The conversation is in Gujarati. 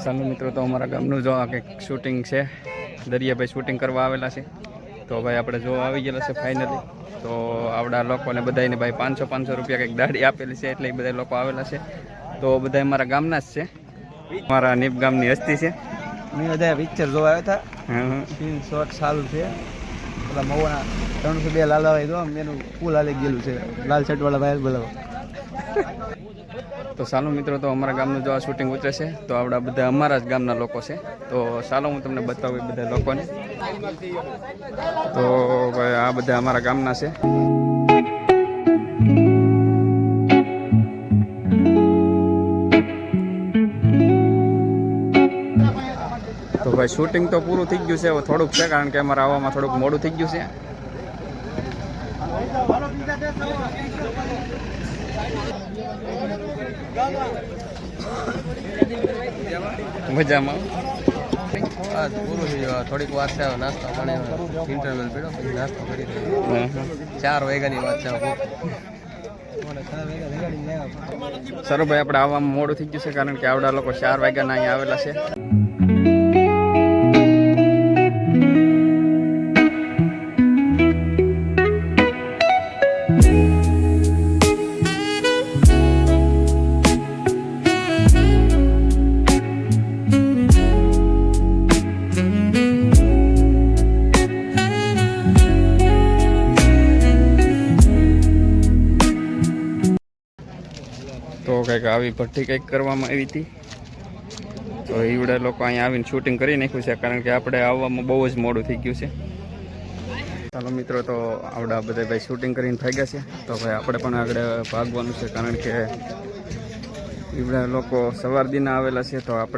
ચાલો મિત્રો, તો અમારા ગામનું જો આ કંઈક શૂટિંગ છે, દરિયાભાઈ શૂટિંગ કરવા આવેલા છે. તો ભાઈ આપણે જો આવી ગયેલા છે ફાઇનલી. તો આવડા લોકોને બધાને ભાઈ 500 રૂપિયા કંઈક દાઢી આપેલી છે, એટલે એ બધા લોકો આવેલા છે. તો બધા અમારા ગામના જ છે, અમારા નીપ ગામની હસ્તી છે. મેં બધા પિક્ચર જોવા આવ્યા હતા. હા સીન શોર્ટ ચાલુ છે. પેલા મવાના 302 લાલાભાઈ જો એનું ફૂલ હાલી ગયેલું છે. લાલ શર્ટ વાળા ભાઈ બોલાવો. તો ચાલો મિત્રો, તો અમારા ગામનું જો આ શૂટિંગ ઉતરે છે, તો આવડા બધા અમારા જ ગામના લોકો છે. તો ચાલો હું તમને બતાવું એ બધા લોકોને. તો ભાઈ આ બધા અમારા ગામના છે. તો ભાઈ શૂટિંગ તો પૂરું થઈ ગયું છે, હવે થોડુંક છે, કારણ કે અમારે આવવામાં થોડુંક મોડું થઈ ગયું છે. મજામાં પૂરું થઈ ગયું. થોડીક વાર છે, નાસ્તો પાણી ઇન્ટરવલ પીડો પછી નાસ્તો કરી 4 વાગ્યાની વાત છે. સરો ભાઈ આપણે આવવામાં મોડું થઈ ગયું છે, કારણ કે આવડા લોકો 4 વાગ્યાના અહીંયા આવેલા છે. તો કંઈક આવી ભઠ્ઠી કંઈક કરવામાં આવી હતી. તો એવડા લોકો અહીંયા આવીને શૂટિંગ કરી નાખ્યું છે, કારણ કે આપણે આવવામાં બહુ જ મોડું થઈ ગયું છે. ચાલો મિત્રો, તો આવડા બધા ભાઈ શૂટિંગ કરીને ભાગ્યા છે. તો ભાઈ આપણે પણ આગળ ભાગવાનું છે, કારણ કે એવડા લોકો સવાર દિના આવેલા છે. તો આપણે